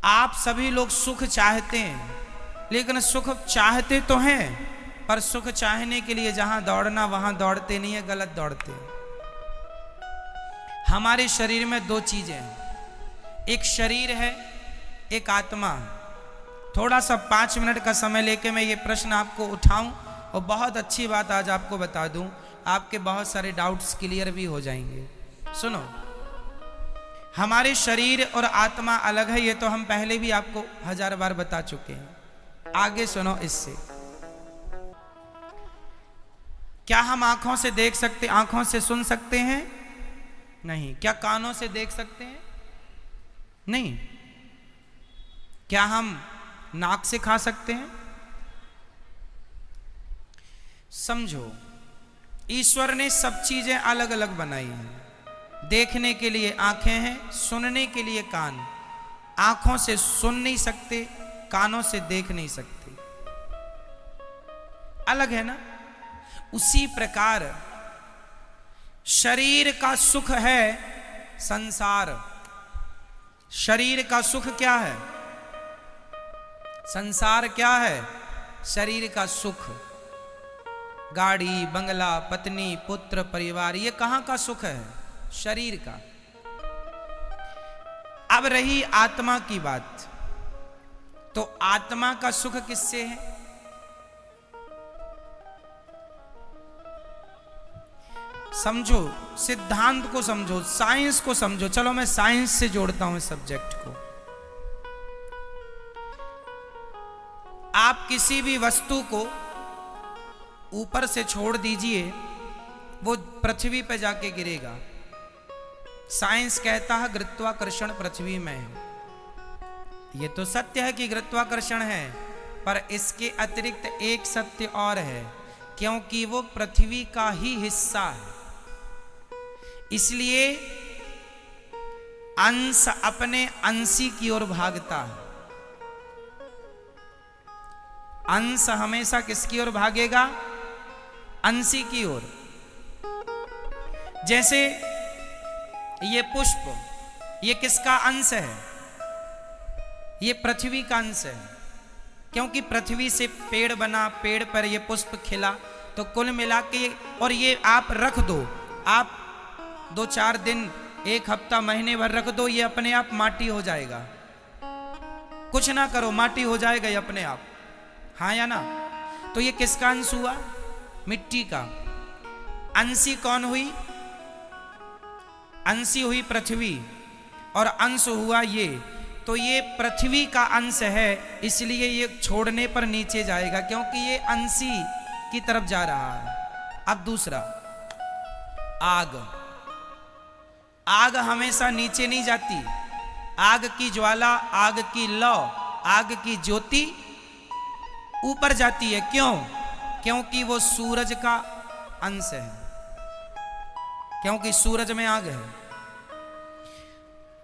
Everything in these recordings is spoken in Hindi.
आप सभी लोग सुख चाहते हैं, लेकिन सुख चाहते तो हैं, पर सुख चाहने के लिए जहां दौड़ना वहां दौड़ते नहीं है, गलत दौड़ते हैं। हमारे शरीर में दो चीजें हैं, एक शरीर है, एक आत्मा है। थोड़ा सा 5 मिनट का समय लेके मैं ये प्रश्न आपको उठाऊं और बहुत अच्छी बात आज आपको बता दूं, आपके बहुत सारे डाउट्स क्लियर भी हो जाएंगे। सुनो, हमारे शरीर और आत्मा अलग है, ये तो हम पहले भी आपको 1000 बार बता चुके हैं। आगे सुनो इससे। क्या हम आंखों से देख सकते, आंखों से सुन सकते हैं? नहीं। क्या कानों से देख सकते हैं? नहीं। क्या हम नाक से खा सकते हैं? समझो, ईश्वर ने सब चीजें अलग अलग बनाई हैं। देखने के लिए आंखें हैं, सुनने के लिए कान। आंखों से सुन नहीं सकते, कानों से देख नहीं सकते, अलग है ना। उसी प्रकार शरीर का सुख है संसार। शरीर का सुख क्या है? संसार क्या है? शरीर का सुख। गाड़ी, बंगला, पत्नी, पुत्र, परिवार, ये कहां का सुख है? शरीर का। अब रही आत्मा की बात, तो आत्मा का सुख किससे है? समझो, सिद्धांत को समझो, साइंस को समझो। चलो मैं साइंस से जोड़ता हूं इस सब्जेक्ट को। आप किसी भी वस्तु को ऊपर से छोड़ दीजिए, वो पृथ्वी पर जाके गिरेगा। साइंस कहता है गुरुत्वाकर्षण पृथ्वी में है। ये तो सत्य है कि गुरुत्वाकर्षण है, पर इसके अतिरिक्त एक सत्य और है, क्योंकि वो पृथ्वी का ही हिस्सा है। इसलिए अंश अपने अंशी की ओर भागता है। अंश हमेशा किसकी ओर भागेगा? अंशी की ओर। जैसे ये पुष्प, ये किसका अंश है? ये पृथ्वी का अंश है, क्योंकि पृथ्वी से पेड़ बना, पेड़ पर ये पुष्प खिला। तो कुल मिला के, और ये आप रख दो, आप 2-4 दिन, 1 हफ्ता, महीने भर रख दो, ये अपने आप माटी हो जाएगा। कुछ ना करो, माटी हो जाएगा ये अपने आप, हाँ या ना। तो ये किसका अंश हुआ? मिट्टी का। अंशी कौन हुई? अंशी हुई पृथ्वी, और अंश हुआ ये। तो ये पृथ्वी का अंश है, इसलिए ये छोड़ने पर नीचे जाएगा, क्योंकि ये अंशी की तरफ जा रहा है। अब दूसरा, आग। आग हमेशा नीचे नहीं जाती। आग की ज्वाला, आग की लौ, आग की ज्योति ऊपर जाती है। क्यों? क्योंकि वो सूरज का अंश है, क्योंकि सूरज में आग है।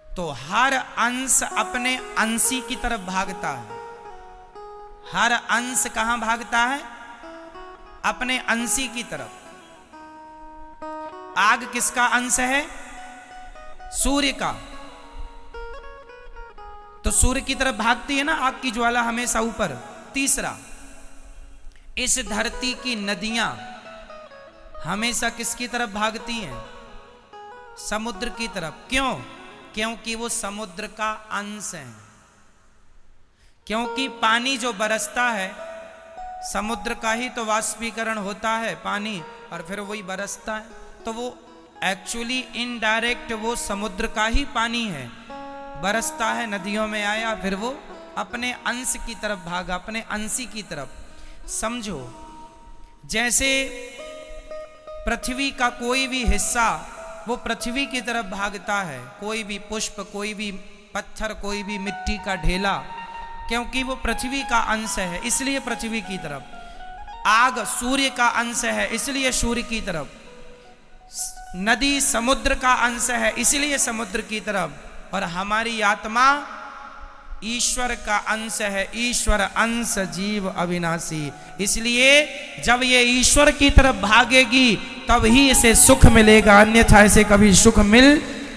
तो हर अंश अपने अंशी की तरफ भागता है। हर अंश कहां भागता है? अपने अंशी की तरफ। आग किसका अंश है? सूर्य का। तो सूर्य की तरफ भागती है ना आग की ज्वाला हमेशा ऊपर। तीसरा, इस धरती की नदियां हमेशा किसकी तरफ भागती हैं? समुद्र की तरफ। क्यों? क्योंकि वो समुद्र का अंश है। क्योंकि पानी जो बरसता है, समुद्र का ही तो वाष्पीकरण होता है पानी, और फिर वही बरसता है। तो वो एक्चुअली इनडायरेक्ट वो समुद्र का ही पानी है, बरसता है, नदियों में आया, फिर वो अपने अंश की तरफ भागा, अपने अंशी की तरफ। समझो, जैसे पृथ्वी का कोई भी हिस्सा वो पृथ्वी की तरफ भागता है, कोई भी पुष्प, कोई भी पत्थर, कोई भी मिट्टी का ढेला, क्योंकि वो पृथ्वी का अंश है, इसलिए पृथ्वी की तरफ। आग सूर्य का अंश है, इसलिए सूर्य की तरफ। नदी समुद्र का अंश है, इसलिए समुद्र की तरफ। और हमारी आत्मा ईश्वर का अंश है। ईश्वर अंश जीव अविनाशी। इसलिए जब ये ईश्वर की तरफ भागेगी तब ही इसे सुख मिलेगा, अन्यथा इसे कभी सुख मिल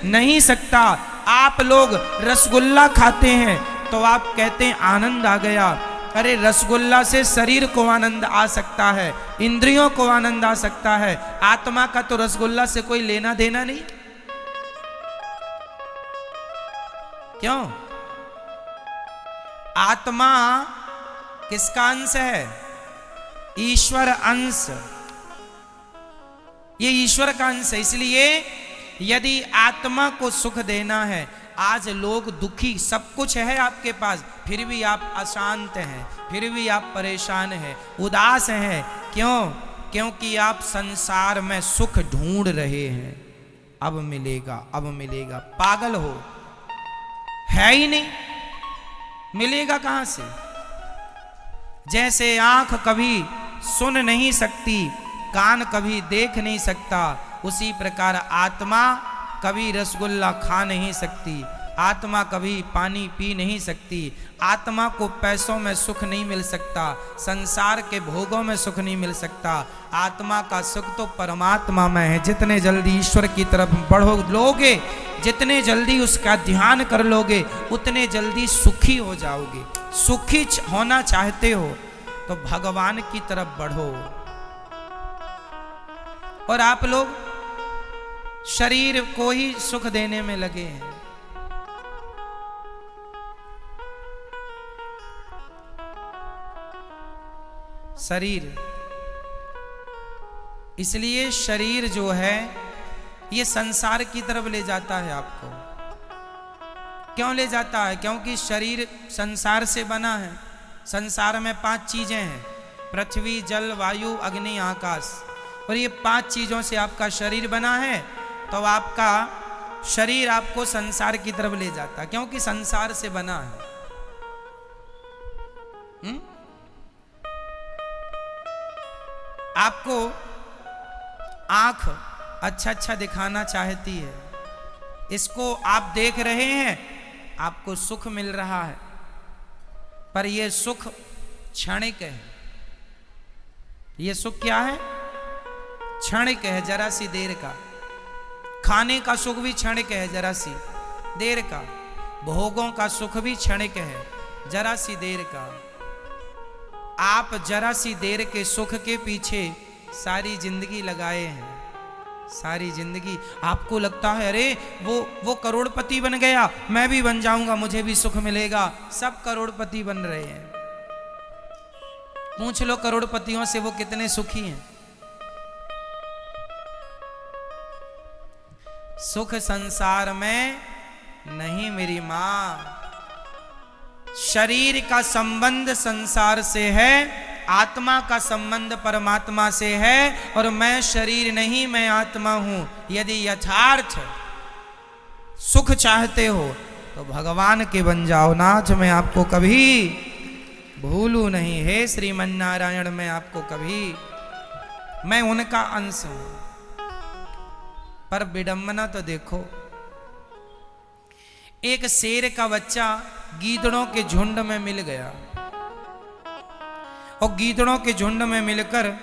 नहीं सकता। आप लोग रसगुल्ला खाते हैं, तो आप कहते हैं आनंद आ गया। अरे रसगुल्ला से शरीर को आनंद आ सकता है, इंद्रियों को आनंद आ सकता है, आत्मा का तो रसगुल्ला से कोई लेना देना नहीं। क्यों? आत्मा किसका अंश है? ईश्वर अंश। ये ईश्वर का अंश है। इसलिए यदि आत्मा को सुख देना है, आज लोग दुखी, सब कुछ है आपके पास, फिर भी आप अशांत हैं, फिर भी आप परेशान हैं, उदास हैं। क्यों? क्योंकि आप संसार में सुख ढूंढ रहे हैं। अब मिलेगा, अब मिलेगा। पागल हो, है ही नहीं, मिलेगा कहां से? जैसे आंख कभी सुन नहीं सकती, कान कभी देख नहीं सकता, उसी प्रकार आत्मा कभी रसगुल्ला खा नहीं सकती, आत्मा कभी पानी पी नहीं सकती, आत्मा को पैसों में सुख नहीं मिल सकता, संसार के भोगों में सुख नहीं मिल सकता। आत्मा का सुख तो परमात्मा में है। जितने जल्दी ईश्वर की तरफ बढ़ो लोगे, जितने जल्दी उसका ध्यान कर लोगे, उतने जल्दी सुखी हो जाओगे। सुखी होना चाहते हो तो भगवान की तरफ बढ़ो। और आप लोग शरीर को ही सुख देने में लगे हैं। शरीर, इसलिए शरीर जो है ये संसार की तरफ ले जाता है आपको। क्यों ले जाता है? क्योंकि शरीर संसार से बना है। संसार में 5 चीजें हैं, पृथ्वी, जल, वायु, अग्नि, आकाश, और ये 5 चीजों से आपका शरीर बना है। तो आपका शरीर आपको संसार की तरफ ले जाता है, क्योंकि संसार से बना है। आपको आंख अच्छा अच्छा दिखाना चाहती है, इसको आप देख रहे हैं, आपको सुख मिल रहा है, पर यह सुख क्षणिक है। यह सुख क्या है? क्षणिक है, जरा सी देर का। खाने का सुख भी क्षणिक है, जरा सी देर का। भोगों का सुख भी क्षणिक है, जरा सी देर का। आप जरा सी देर के सुख के पीछे सारी जिंदगी लगाए हैं। सारी जिंदगी आपको लगता है अरे वो करोड़पति बन गया, मैं भी बन जाऊंगा, मुझे भी सुख मिलेगा। सब करोड़पति बन रहे हैं। पूछ लो करोड़पतियों से वो कितने सुखी हैं। सुख संसार में नहीं मेरी मां। शरीर का संबंध संसार से है, आत्मा का संबंध परमात्मा से है। और मैं शरीर नहीं, मैं आत्मा हूं। यदि यथार्थ सुख चाहते हो तो भगवान के बन जाओ। नाथ मैं आपको कभी भूलू नहीं, हे श्रीमन नारायण मैं आपको कभी, मैं उनका अंश हूं। पर विडंबना तो देखो, एक शेर का बच्चा गीदड़ों के झुंड में मिल गया, और गीदड़ों के झुंड में मिलकर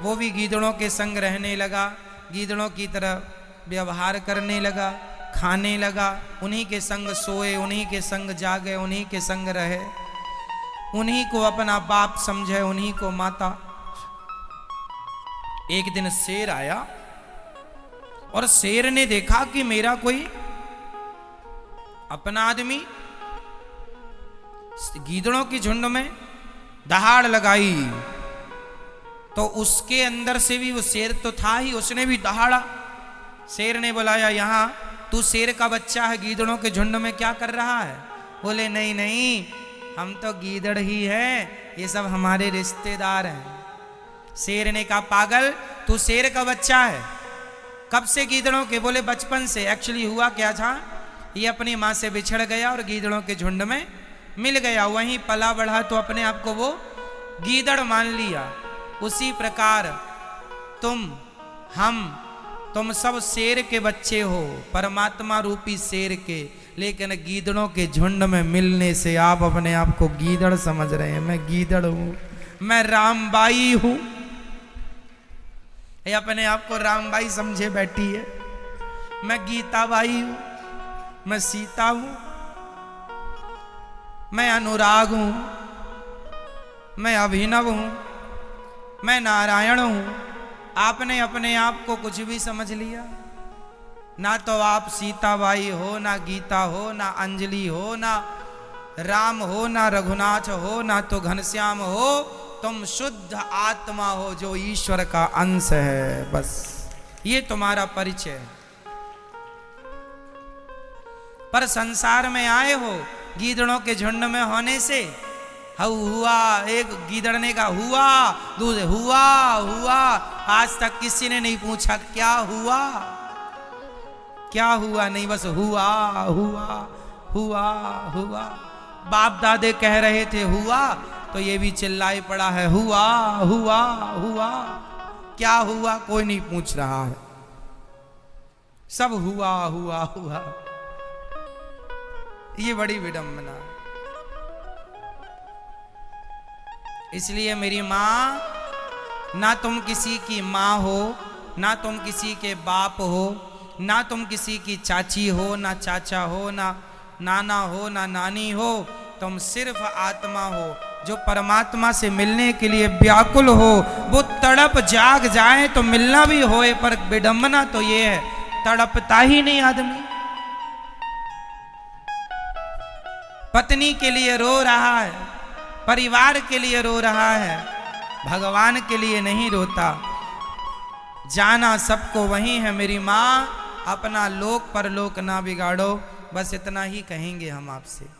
वो भी गीदड़ों के संग रहने लगा, गीदड़ों की तरह व्यवहार करने लगा, खाने लगा, उन्हीं के संग सोए, उन्हीं के संग जागे, उन्हीं के संग रहे, उन्हीं को अपना बाप समझे, उन्हीं को माता। एक दिन शेर आया और शेर ने देखा कि मेरा कोई अपना आदमी गीदड़ों की झुंड में दहाड़ लगाई, तो उसके अंदर से भी वो शेर तो था ही, उसने भी दहाड़ा। शेर ने बुलाया, यहां तू शेर का बच्चा है, गीदड़ों के झुंड में क्या कर रहा है? बोले नहीं नहीं, हम तो गीदड़ ही हैं, ये सब हमारे रिश्तेदार हैं। शेर ने कहा पागल, तू शेर का बच्चा है, कब से गीदड़ों के? बोले बचपन से। एक्चुअली हुआ क्या था, ये अपनी माँ से बिछड़ गया और गीदड़ों के झुंड में मिल गया, वहीं पला बढ़ा तो अपने आप को वो गीदड़ मान लिया। उसी प्रकार तुम सब शेर के बच्चे हो, परमात्मा रूपी शेर के, लेकिन गीदड़ों के झुंड में मिलने से आप अपने आप को गीदड़ समझ रहे हैं। मैं गीदड़ हूं, मैं रामबाई हूं, ये अपने आप को रामबाई समझे बैठी है। मैं गीताबाई हूं, मैं सीता हूं। मैं अनुराग हूं, मैं अभिनव हूं, मैं नारायण हूं। आपने अपने आप को कुछ भी समझ लिया। ना तो आप सीताबाई हो, ना गीता हो, ना अंजलि हो, ना राम हो, ना रघुनाथ हो, ना तो घनश्याम हो। तुम शुद्ध आत्मा हो जो ईश्वर का अंश है। बस ये तुम्हारा परिचय है। पर संसार में आए हो गीदड़ों के झुंड में होने से। हुआ, एक गीदड़ ने कहा हुआ, दूसरे हुआ हुआ। आज तक किसी ने नहीं पूछा क्या हुआ, क्या हुआ, नहीं बस हुआ हुआ हुआ हुआ। बाप दादे कह रहे थे हुआ, तो ये भी चिल्लाई पड़ा है हुआ हुआ हुआ। क्या हुआ कोई नहीं पूछ रहा है, सब हुआ हुआ हुआ। ये बड़ी विडंबना। इसलिए मेरी मां, ना तुम किसी की मां हो, ना तुम किसी के बाप हो, ना तुम किसी की चाची हो, ना चाचा हो, ना नाना हो, ना नानी हो। तुम सिर्फ आत्मा हो जो परमात्मा से मिलने के लिए व्याकुल हो। वो तड़प जाग जाए तो मिलना भी होए, पर विडंबना तो ये है तड़पता ही नहीं आदमी। पत्नी के लिए रो रहा है, परिवार के लिए रो रहा है, भगवान के लिए नहीं रोता। जाना सबको वही है मेरी मां, अपना लोक परलोक ना बिगाड़ो। बस इतना ही कहेंगे हम आपसे।